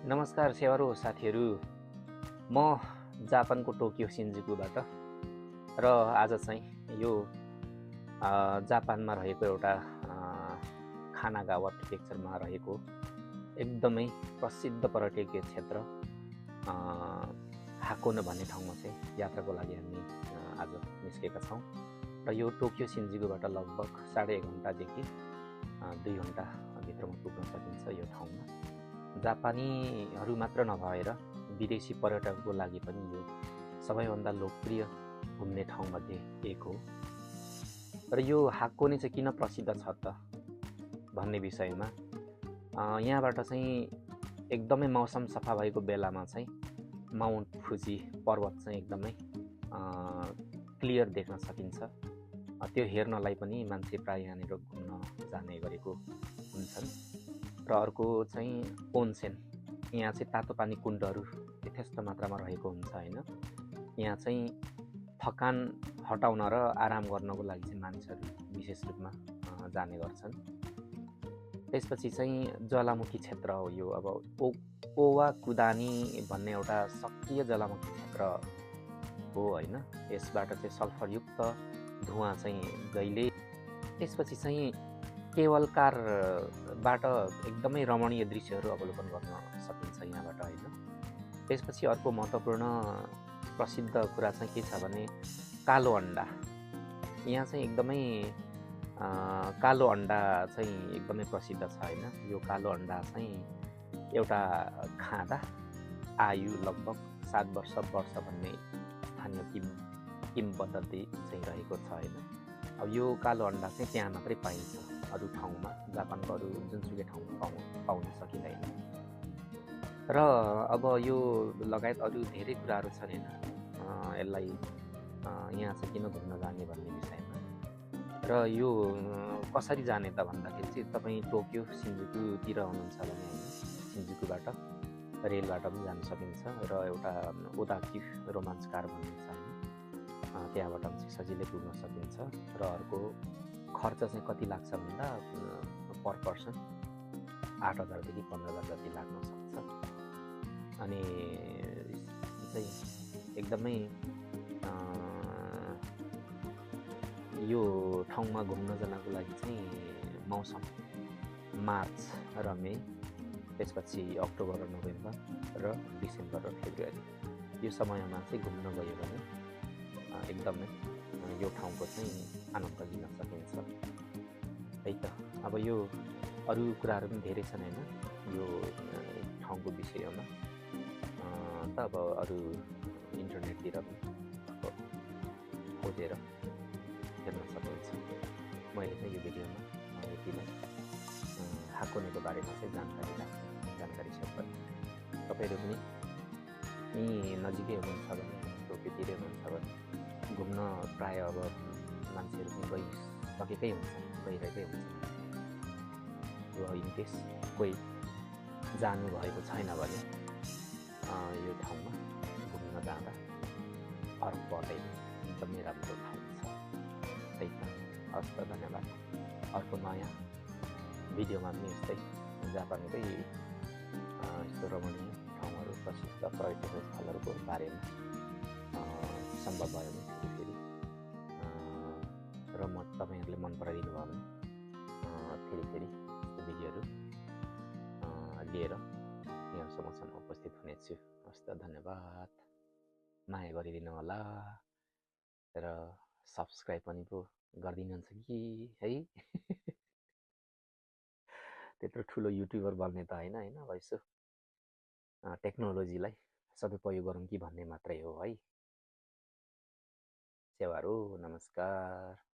नमस्कार सेवारो साथीहरू, म जापानको टोकियो सिन्जुकुबाट र आज चाहिँ यो जापानमा रहेको एउटा खानागावा प्रिफेक्चरमा रहेको एकदमै प्रसिद्ध पर्यटकीय क्षेत्र हाकोनो भन्ने ठाउँमा चाहिँ यात्राको लागि हामी आज निस्केका छौँ र यो टोकियो सिन्जुकुबाट लगभग 1.5 घन्टादेखि 2 घन्टा भित्रमा पुग्न सकिन्छ। यो ठाउँमा जापानीहरू मात्र नभएर विदेशी पर्यटकको लागि पनि यो सबैभन्दा लोकप्रिय घुम्ने ठाउँमध्ये एक हो। र यो हाकोने चाहिँ किन प्रसिद्ध छ त भन्ने विषयमा यहाँबाट चाहिँ एकदमै मौसम सफा भएको बेलामा चाहिँ माउन्ट फुजी पर्वत चाहिँ एकदमै क्लियर देख्न सकिन्छ। त्यो हेर्नलाई पनि मान्छे प्राय यहाँनिर घुम्न जाने गरेको हुन्छन्। र अर्को चाहिँ ओन्सेन, यहाँ चाहिँ तातो पानी कुण्डहरू यथेष्ट मात्रामा रहेको हुन्छ हैन। यहाँ चाहिँ थकान हटाउन र आराम गर्नको लागि चाहिँ मानिसहरू विशेष रूपमा जाने गर्छन्। त्यसपछि चाहिँ ज्वालामुखी क्षेत्र हो यो। अब ओवाकुदानी भन्ने एउटा सक्रिय ज्वालामुखी क्षेत्र हो हैन। यसबाट चाहिँ सल्फरयुक्त धुवाँ चाहिँ जहिले त्यसपछि चाहिँ केवल कारबाट एकदमै रमणीय दृश्यहरू अवलोकन गर्न सकिन्छ यहाँबाट हैन। त्यसपछि अर्को महत्त्वपूर्ण प्रसिद्ध कुरा चाहिँ के छ भने कालो अन्डा। यहाँ चाहिँ एकदमै कालो अन्डा चाहिँ एकदमै प्रसिद्ध छ हैन। यो कालो अन्डा चाहिँ एउटा खाँदा आयु लगभग 7 वर्ष बढ्छ भन्ने स्थानीय किम्वदन्ती चाहिँ रहेको छ हैन। अब यो कालो अन्डा चाहिँ त्यहाँ मात्रै पाइन्छ, अरू ठाउँमा जापानको अरू जुनसुकै ठाउँमा पाउन सकिँदैन। र अब यो लगायत अरू धेरै कुराहरू छन् हैन यसलाई यहाँ चाहिँ किन घुम्न जाने भन्ने विषयमा। र यो कसरी जाने त भन्दाखेरि चाहिँ तपाईँ टोकियो सिन्जुकुतिर हुनुहुन्छ भने हैन, सिन्जुकुबाट रेलबाट पनि जान सकिन्छ। र एउटा ओदाक्यु रोमान्च कार भन्ने छ हैन, त्यहाँबाट चाहिँ सजिलै पुग्न सकिन्छ। र अर्को खर्च चाहिँ कति लाग्छ भन्दा पर पर्सन 8,000 देखि 15,000 जति लाग्न सक्छ। अनि चाहिँ एकदमै यो ठाउँमा घुम्न जानको लागि चाहिँ मौसम मार्च र मे, त्यसपछि अक्टोबर र नोभेम्बर र डिसेम्बर र फेब्रुअरी यो समयमा चाहिँ घुम्न गयो भने एकदमै यो ठाउँको चाहिँ आनन्द लिन सकिन्छ है त। अब यो अरू कुराहरू पनि धेरै छन् हैन यो ठाउँको विषयमा त। अब अरू इन्टरनेटतिर पनि खोजेर हेर्न सकिन्छ। मैले चाहिँ यो भिडियोमा यतिलाई हाकोनेको बारेमा चाहिँ जानकारी सेयर गरेँ। तपाईँहरू पनि यहीँ नजिकै हुनुहुन्छ भने टोकियोतिरै हुनुहुन्छ भने घुम्न प्रायः अब मान्छेहरू चाहिँ गइसकेकै हुन्छन्, गइरहेकै हुन्छन्। र इनकेस कोही जानुभएको छैन भने यो ठाउँमा घुम्न जाँदा फरक पर्दैन, एकदमै राम्रो ठाउँ छ है त। हस् त, धन्यवाद। अर्को नयाँ भिडियोमा पनि यस्तै जापानकै यस्तो रमणीय ठाउँहरू, प्रसिद्ध पर्यटकीय स्थलहरूको बारेमा सम्भव भयो भने फेरि र तपाईँहरूले मन पराइदिनु भयो भने फेरि यस्तो भिडियोहरू लिएर यहाँ समक्षमा उपस्थित हुनेछु। हस् त, धन्यवाद। माया गरिदिनु होला र सब्सक्राइब पनि पो गरिदिनुहुन्छ कि है। त्यत्रो ठुलो युट्युबर बन्ने त होइन अब यसो टेक्नोलोजीलाई सदुपयोग गरौँ कि भन्ने मात्रै हो है। सेवारो, नमस्कार।